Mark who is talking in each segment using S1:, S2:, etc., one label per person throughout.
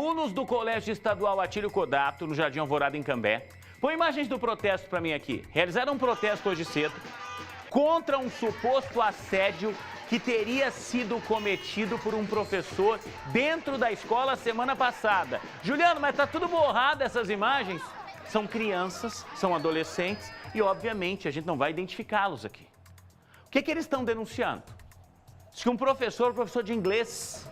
S1: alunos do Colégio Estadual Atílio Codato, no Jardim Alvorada, em Cambé. Põe imagens do protesto para mim aqui. Realizaram um protesto hoje cedo contra um suposto assédio que teria sido cometido por um professor dentro da escola semana passada. Juliano, mas tá tudo borrado essas imagens? São crianças, são adolescentes e, obviamente, a gente não vai identificá-los aqui. O que eles estão denunciando? Diz que um professor de inglês,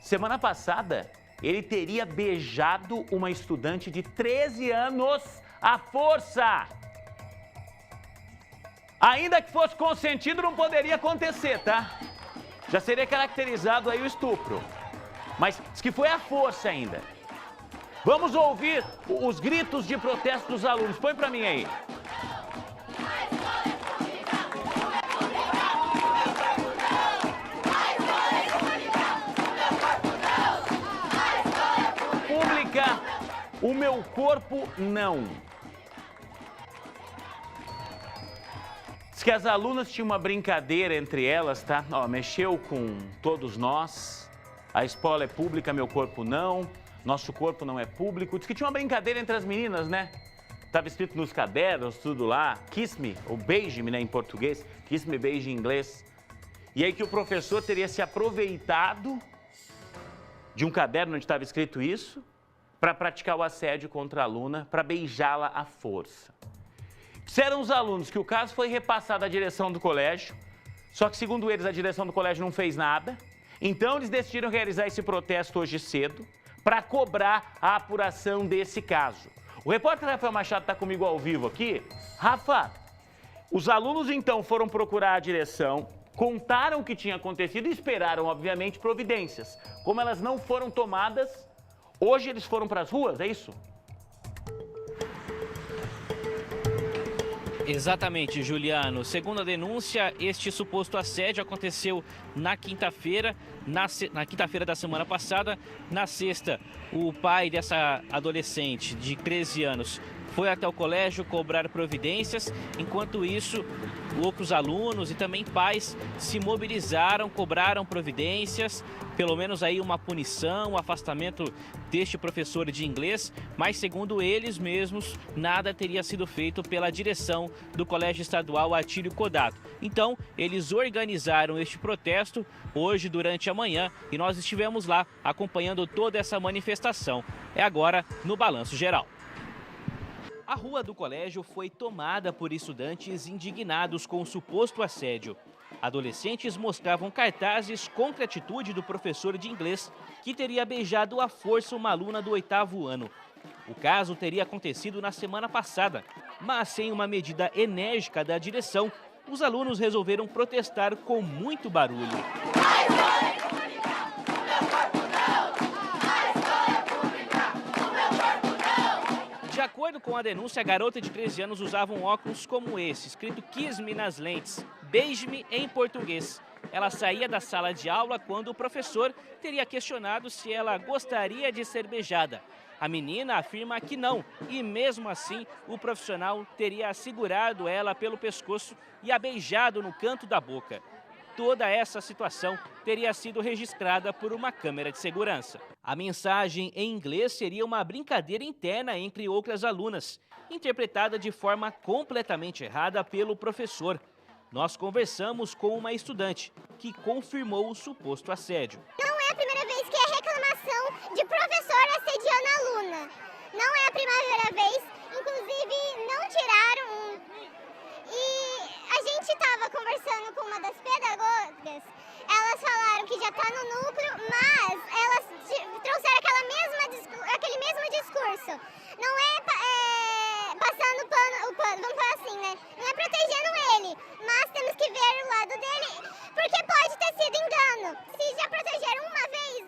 S1: semana passada, ele teria beijado uma estudante de 13 anos à força. Ainda que fosse consentido, não poderia acontecer, tá? Já seria caracterizado aí o estupro. Mas diz que foi à força ainda. Vamos ouvir os gritos de protesto dos alunos. Põe pra mim aí. Pública, o meu corpo não. Diz que as alunas tinham uma brincadeira entre elas, tá? Ó, mexeu com todos nós. A escola é pública, meu corpo não. Nosso corpo não é público. Diz que tinha uma brincadeira entre as meninas, né? Tava escrito nos cadernos, tudo lá. Kiss me, ou beije-me, né, em português. Kiss me, beije em inglês. E aí que o professor teria se aproveitado de um caderno onde estava escrito isso para praticar o assédio contra a aluna, para beijá-la à força. Disseram os alunos que o caso foi repassado à direção do colégio, só que, segundo eles, a direção do colégio não fez nada. Então, eles decidiram realizar esse protesto hoje cedo para cobrar a apuração desse caso. O repórter Rafael Machado está comigo ao vivo aqui. Rafa, os alunos, então, foram procurar a direção, contaram o que tinha acontecido e esperaram, obviamente, providências. Como elas não foram tomadas, hoje eles foram para as ruas, é isso?
S2: Exatamente, Juliano. Segundo a denúncia, este suposto assédio aconteceu na quinta-feira, na quinta-feira da semana passada. Na sexta, o pai dessa adolescente de 13 anos foi até o colégio cobrar providências. Enquanto isso, outros alunos e também pais se mobilizaram, cobraram providências, pelo menos aí uma punição, um afastamento deste professor de inglês, mas segundo eles mesmos, nada teria sido feito pela direção do Colégio Estadual Atílio Codato. Então, eles organizaram este protesto hoje durante a manhã e nós estivemos lá acompanhando toda essa manifestação. É agora no Balanço Geral. A rua do colégio foi tomada por estudantes indignados com o suposto assédio. Adolescentes mostravam cartazes contra a atitude do professor de inglês, que teria beijado à força uma aluna do 8º ano. O caso teria acontecido na semana passada, mas sem uma medida enérgica da direção, os alunos resolveram protestar com muito barulho. De acordo com a denúncia, a garota de 13 anos usava um óculos como esse, escrito Kiss me nas lentes, beije-me em português. Ela saía da sala de aula quando o professor teria questionado se ela gostaria de ser beijada. A menina afirma que não, e mesmo assim o profissional teria segurado ela pelo pescoço e a beijado no canto da boca. Toda essa situação teria sido registrada por uma câmera de segurança. A mensagem em inglês seria uma brincadeira interna entre outras alunas, interpretada de forma completamente errada pelo professor. Nós conversamos com uma estudante que confirmou o suposto assédio.
S3: Não é a primeira vez que é reclamação de professor assediando aluna. Não é a primeira vez, inclusive não tiraram. E a gente estava conversando com uma das pedagogas, elas falaram que já está no núcleo, mas elas trouxeram aquele mesmo discurso. Não é passando o pano, vamos falar assim, né? Não é protegendo ele, mas temos que ver o lado dele, porque pode ter sido engano. Se já protegeram uma vez,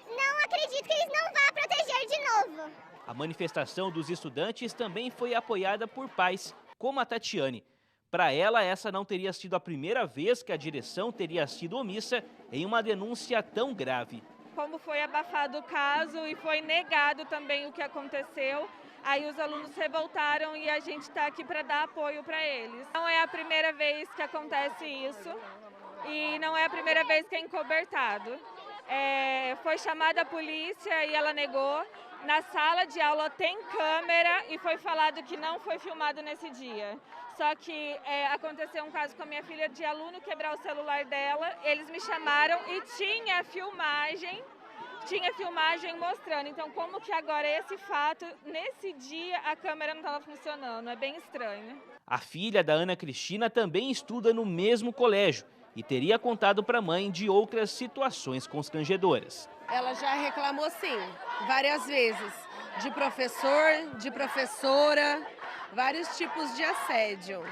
S3: não acredito que eles não vão proteger de novo.
S2: A manifestação dos estudantes também foi apoiada por pais, como a Tatiane. Para ela, essa não teria sido a primeira vez que a direção teria sido omissa em uma denúncia tão grave.
S4: Como foi abafado o caso e foi negado também o que aconteceu, aí os alunos se revoltaram e a gente está aqui para dar apoio para eles. Não é a primeira vez que acontece isso e não é a primeira vez que é encobertado. Foi chamada a polícia e ela negou. Na sala de aula tem câmera e foi falado que não foi filmado nesse dia. Só que aconteceu um caso com a minha filha de aluno quebrar o celular dela. Eles me chamaram e tinha filmagem mostrando. Então, como que agora esse fato, nesse dia, a câmera não estava funcionando? É bem estranho.
S2: A filha da Ana Cristina também estuda no mesmo colégio e teria contado para a mãe de outras situações constrangedoras.
S5: Ela já reclamou, sim, várias vezes, de professor, de professora, vários tipos de assédio.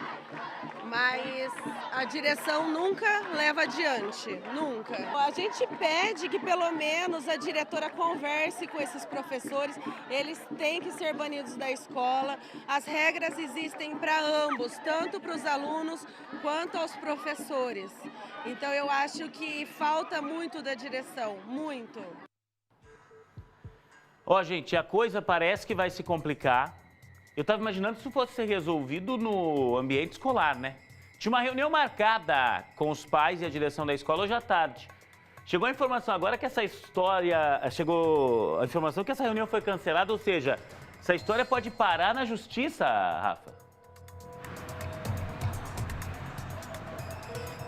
S5: Mas a direção nunca leva adiante, nunca. A gente pede que pelo menos a diretora converse com esses professores, eles têm que ser banidos da escola. As regras existem para ambos, tanto para os alunos quanto aos professores. Então eu acho que falta muito da direção, muito.
S1: Ó, gente, a coisa parece que vai se complicar. Eu estava imaginando se isso fosse ser resolvido no ambiente escolar, né? Tinha uma reunião marcada com os pais e a direção da escola hoje à tarde. Chegou a informação agora que chegou a informação que essa reunião foi cancelada, ou seja, essa história pode parar na justiça, Rafa.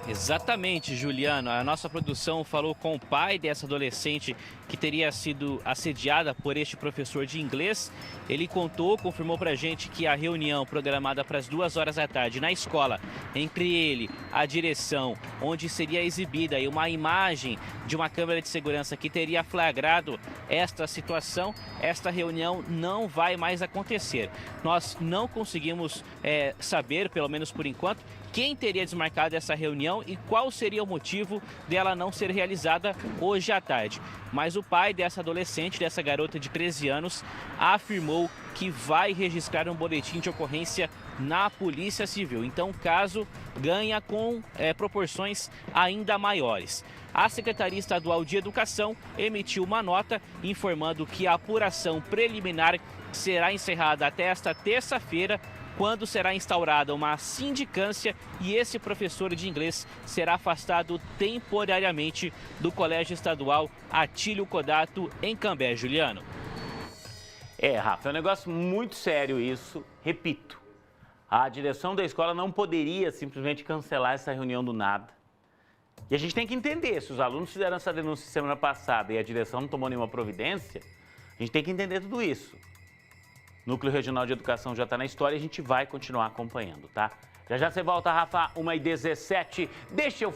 S2: Exatamente, Juliano. A nossa produção falou com o pai dessa adolescente que teria sido assediada por este professor de inglês. Ele confirmou pra gente que a reunião programada para as 2 horas da tarde na escola, entre ele, a direção, onde seria exibida aí uma imagem de uma câmera de segurança que teria flagrado esta situação, esta reunião não vai mais acontecer. Nós não conseguimos saber, pelo menos por enquanto, quem teria desmarcado essa reunião e qual seria o motivo dela não ser realizada hoje à tarde. Mas o pai dessa adolescente, dessa garota de 13 anos, afirmou que vai registrar um boletim de ocorrência na Polícia Civil. Então o caso ganha com proporções ainda maiores. A Secretaria Estadual de Educação emitiu uma nota informando que a apuração preliminar será encerrada até esta terça-feira, quando será instaurada uma sindicância e esse professor de inglês será afastado temporariamente do Colégio Estadual Atílio Codato, em Cambé, Juliano.
S1: Rafa, é um negócio muito sério isso. Repito, a direção da escola não poderia simplesmente cancelar essa reunião do nada. E a gente tem que entender, se os alunos fizeram essa denúncia semana passada e a direção não tomou nenhuma providência, a gente tem que entender tudo isso. Núcleo Regional de Educação já está na história e a gente vai continuar acompanhando, tá? Já já você volta, Rafa, 1h17. Deixa eu